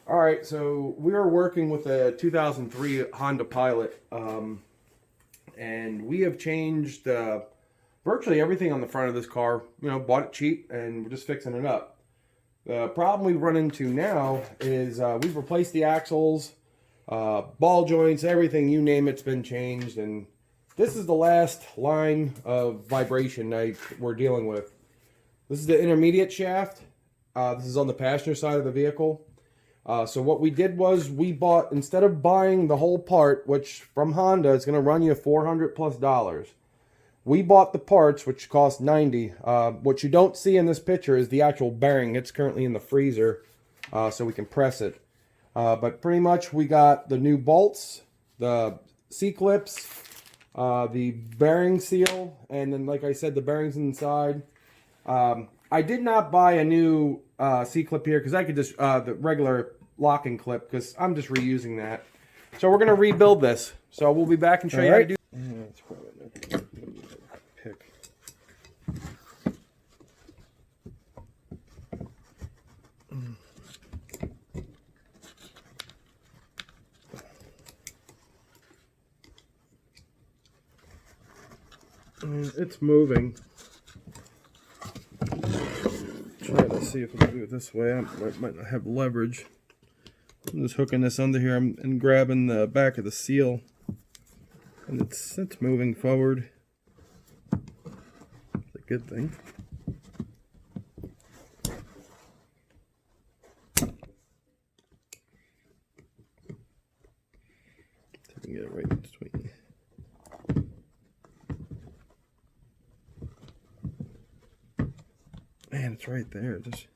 All right, so we are working with a 2003 Honda Pilot, and we have changed virtually everything on the front of this car. You know, bought it cheap, and we're just fixing it up. The problem we've run into now is we've replaced the axles, ball joints, everything, you name it's been changed, and this is the last line of vibration we're dealing with. This is the intermediate shaft. This is on the passenger side of the vehicle. So what we did was we bought, instead of buying the whole part, which from Honda is going to run you $400+, we bought the parts, which cost $90. What you don't see in this picture is the actual bearing. It's currently in the freezer, so we can press it. But pretty much we got the new bolts, the C-clips, the bearing seal, and then, like I said, the bearings inside. I did not buy a new C-clip here because I could just, the regular locking clip, because I'm just reusing that. So we're going to rebuild this. So we'll be back and show you how to do. Yeah, that's probably not pick. It's moving. Try to see if we can do it this way. I might not have leverage. I'm just hooking this under here and grabbing the back of the seal, and it's moving forward. It's a good thing. See if we can get it right in between. Man, it's right there. Just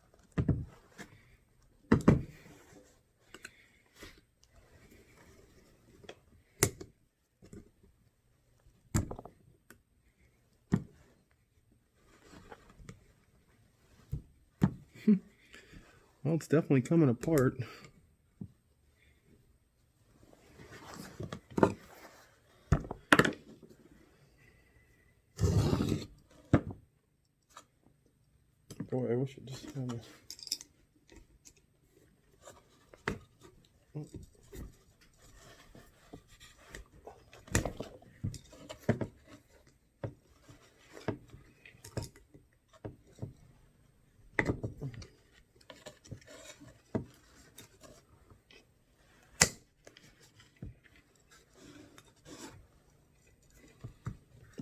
well, it's definitely coming apart. Boy, I wish it just had a...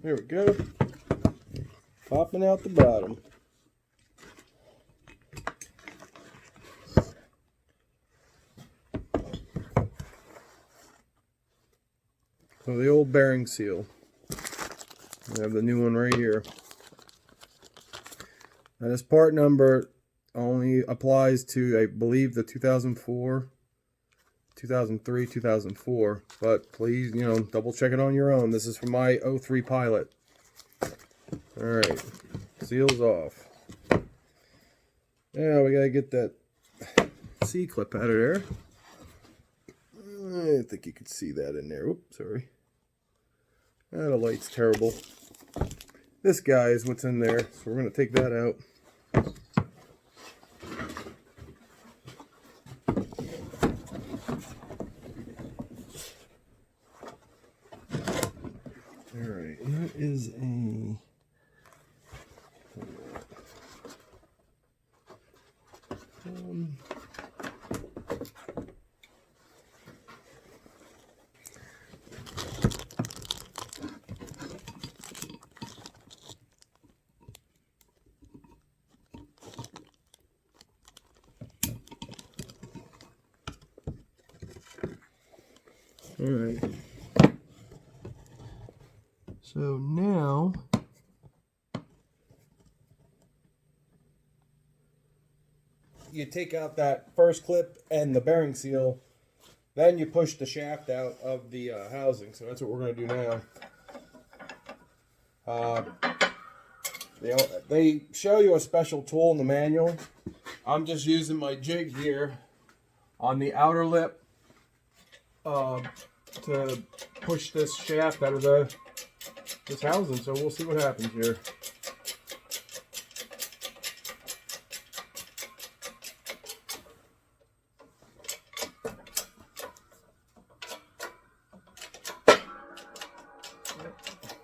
There we go. Popping out the bottom. So the old bearing seal. We have the new one right here. Now this part number only applies to, I believe, the 2004, 2003, 2004. But please, you know, double check it on your own. This is for my 03 Pilot. Alright. Seal's off. Now we gotta get that C-clip out of there. I think you could see that in there. Oops, sorry. The light's terrible. This guy is what's in there, so we're going to take that out. Alright, that is a... Alright, so now you take out that first clip and the bearing seal, then you push the shaft out of the housing. So that's what we're going to do now. You know, they show you a special tool in the manual. I'm just using my jig here on the outer lip to push this shaft out of this housing. So we'll see what happens here.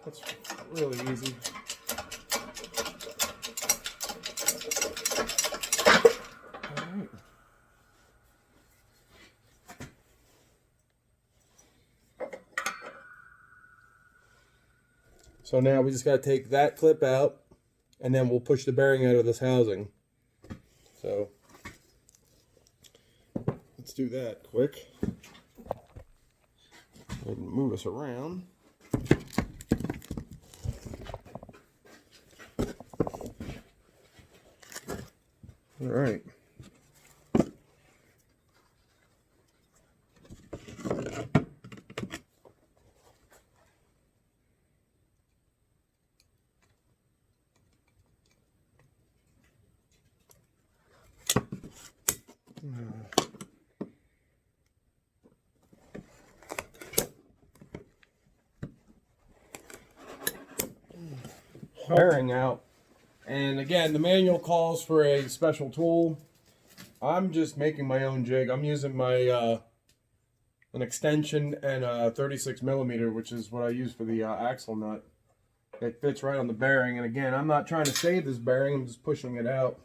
That's really easy. All right. So now we just got to take that clip out, and then we'll push the bearing out of this housing. So let's do that quick. And move us around. All right. Bearing out, and again, the manual calls for a special tool. I'm just making my own jig. I'm using my an extension and a 36 millimeter, which is what I use for the axle nut. It fits right on the bearing, and again, I'm not trying to save this bearing, I'm just pushing it out.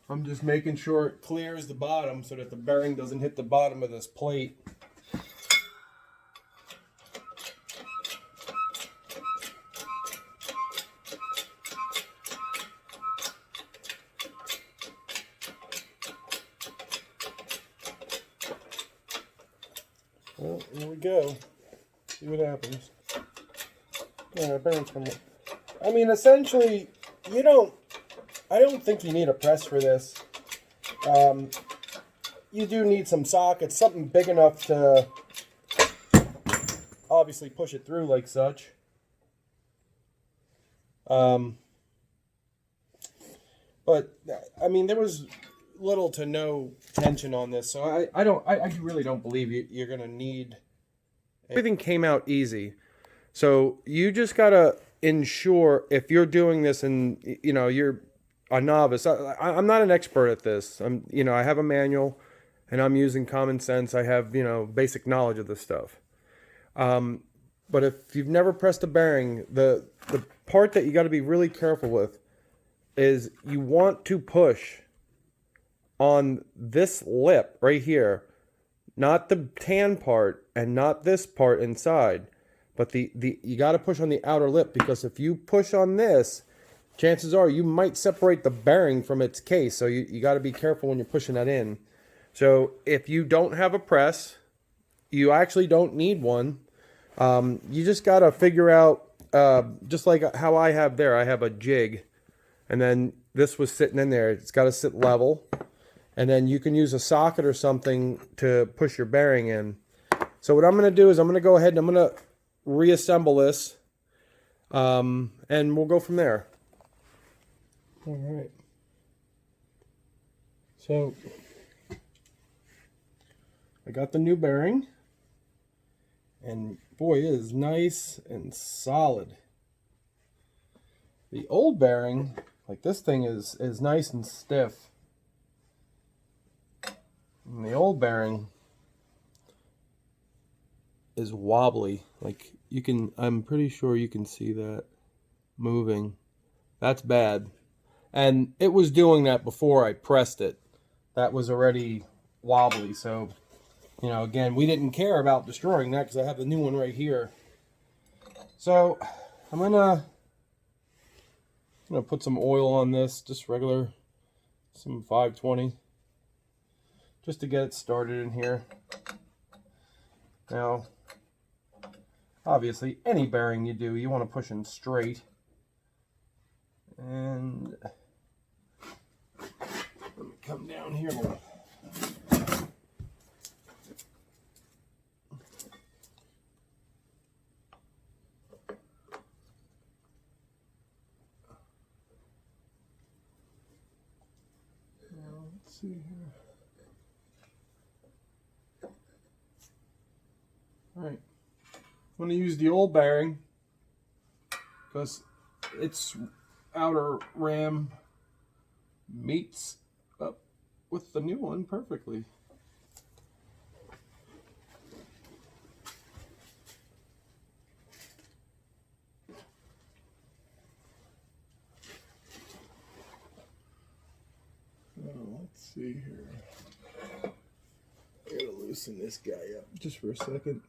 I'm just making sure it clears the bottom so that the bearing doesn't hit the bottom of this plate. Well, here we go. See what happens. Yeah, bearing's coming. I mean, essentially, I don't think you need a press for this. You do need some sockets, something big enough to obviously push it through like such. But I mean, there was little to no tension on this, so I really don't believe you're gonna need. Everything came out easy, so you just gotta ensure if you're doing this and you're a novice. I'm not an expert at this. I have a manual, and I'm using common sense. I have basic knowledge of this stuff. But if you've never pressed a bearing, the part that you got to be really careful with is you want to push on this lip right here, not the tan part and not this part inside, but you got to push on the outer lip, because if you push on this, chances are you might separate the bearing from its case. So you got to be careful when you're pushing that in. So if you don't have a press, you actually don't need one. You just got to figure out, just like how I have there, I have a jig, and then this was sitting in there. It's got to sit level, and then you can use a socket or something to push your bearing in. So what I'm going to do is I'm going to go ahead and I'm going to reassemble this, and we'll go from there. All right. So I got the new bearing, and boy, it is nice and solid. The old bearing, like this thing, is nice and stiff. And the old bearing is wobbly. Like I'm pretty sure you can see that moving. That's bad. And it was doing that before I pressed it. That was already wobbly. So, again, we didn't care about destroying that because I have the new one right here. So, I'm gonna put some oil on this, just regular, some 520, just to get it started in here. Now, obviously, any bearing you want to push in straight. And let me come down here more. Now, let's see here. All right. I'm going to use the old bearing because its outer ram meets up with the new one perfectly. Let's see here. I gotta loosen this guy up just for a second.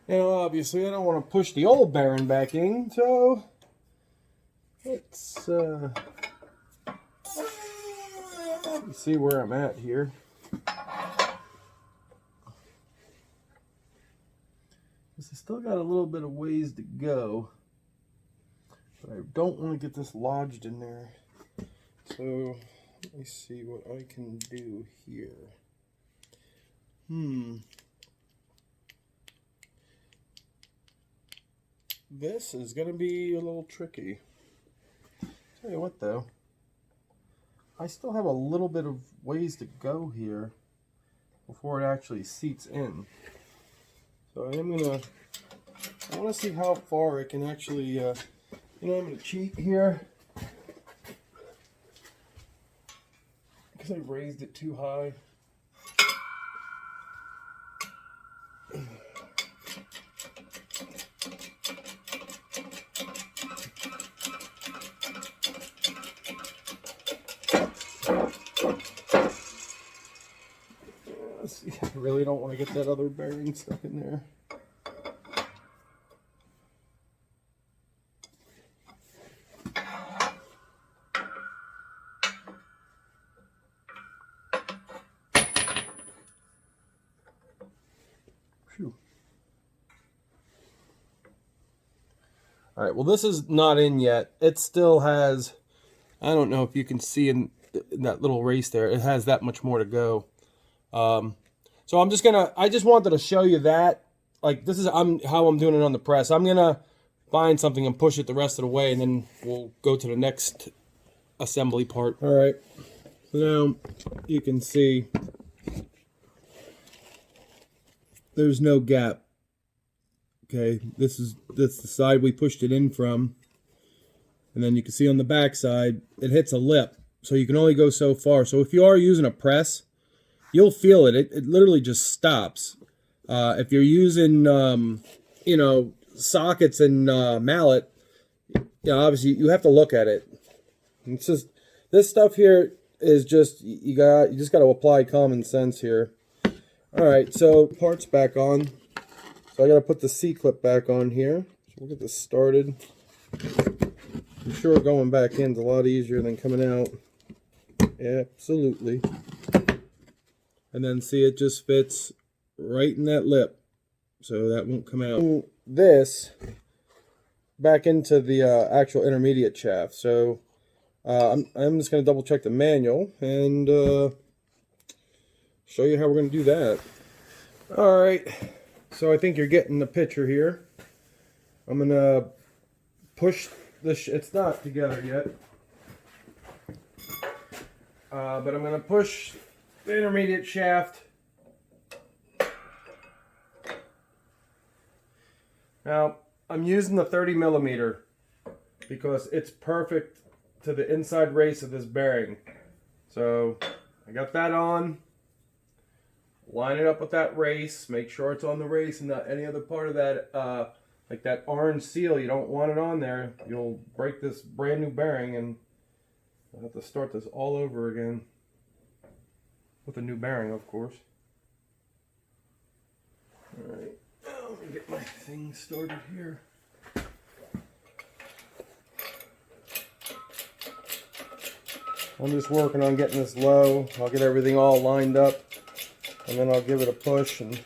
Now, obviously, I don't want to push the old bearing back in, so let's see where I'm at here. Because I still got a little bit of ways to go, but I don't want to get this lodged in there. So let me see what I can do here. This is going to be a little tricky. Tell you what though, I still have a little bit of ways to go here before it actually seats in. So I want to see how far I can actually, I'm going to cheat here. Because I raised it too high. I really don't want to get that other bearing stuck in there. Phew. All right, well, this is not in yet. It still has, I don't know if you can see in that little race there, it has that much more to go. So I just wanted to show you that, like, this is how I'm doing it on the press. I'm gonna find something and push it the rest of the way, and then we'll go to the next assembly part. All right, so now you can see there's no gap. Okay, that's the side we pushed it in from, and then you can see on the back side it hits a lip, so you can only go so far. So if you are using a press, you'll feel it. It literally just stops. If you're using, sockets and mallet, obviously you have to look at it. It's just, this stuff here is just, you just got to apply common sense here. All right, so parts back on. So I got to put the C-clip back on here. So we'll get this started. I'm sure going back in is a lot easier than coming out. Absolutely. And then see, it just fits right in that lip, so that won't come out. This back into the actual intermediate shaft. So I'm just going to double check the manual and show you how we're going to do that. All right, so I think you're getting the picture here. I'm going to push this. It's not together yet, but I'm going to push the intermediate shaft. Now, I'm using the 30 millimeter because it's perfect to the inside race of this bearing. So I got that on. Line it up with that race. Make sure it's on the race and not any other part of that, like that orange seal. You don't want it on there. You'll break this brand new bearing and I'll have to start this all over again. With a new bearing, of course. Alright, let me get my thing started here. I'm just working on getting this low. I'll get everything all lined up, and then I'll give it a push and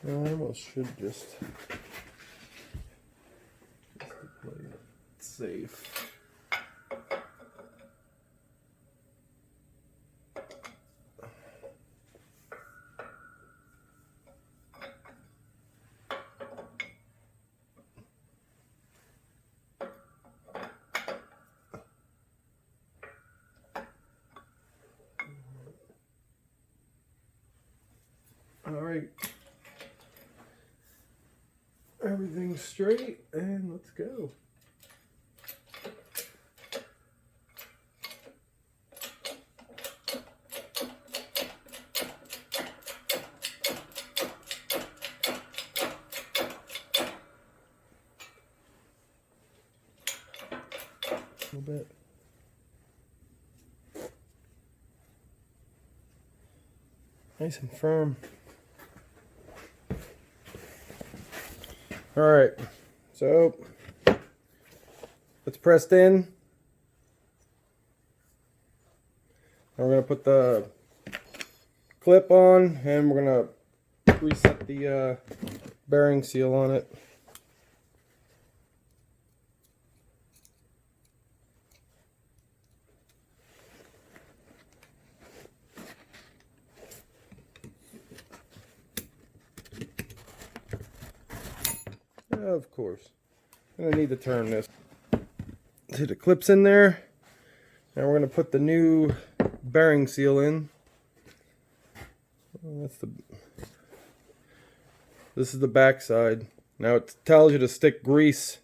I almost should just play it safe. All right, everything's straight, and let's go. A little bit. Nice and firm. All right, so it's pressed in. Now we're gonna put the clip on, and we're gonna reset the bearing seal on it. Of course. I'm gonna need to turn this. See, the clip's in there. Now we're gonna put the new bearing seal in. This is the back side. Now it tells you to stick grease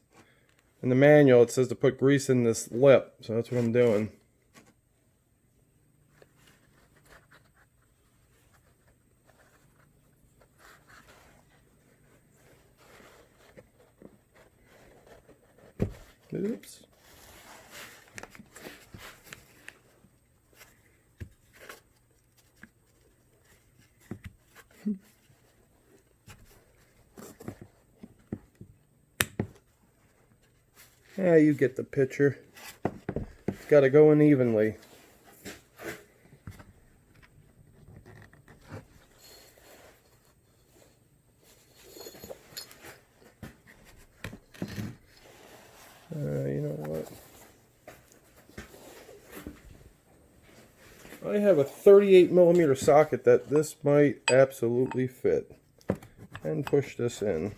in the manual. It says to put grease in this lip, so that's what I'm doing. Oops. Yeah, you get the picture. It's got to go in evenly. You know what? I have a 38mm socket that this might absolutely fit. And push this in.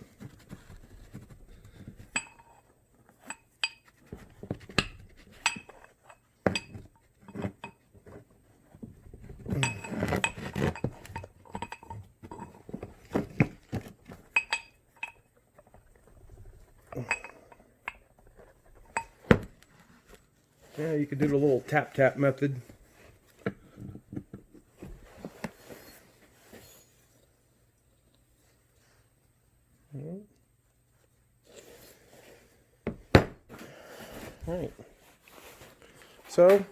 Yeah, you could do the little tap method. Alright. So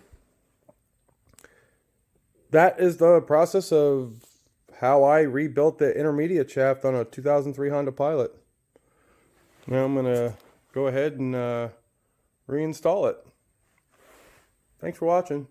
that is the process of how I rebuilt the intermediate shaft on a 2003 Honda Pilot. Now I'm going to go ahead and reinstall it. Thanks for watching.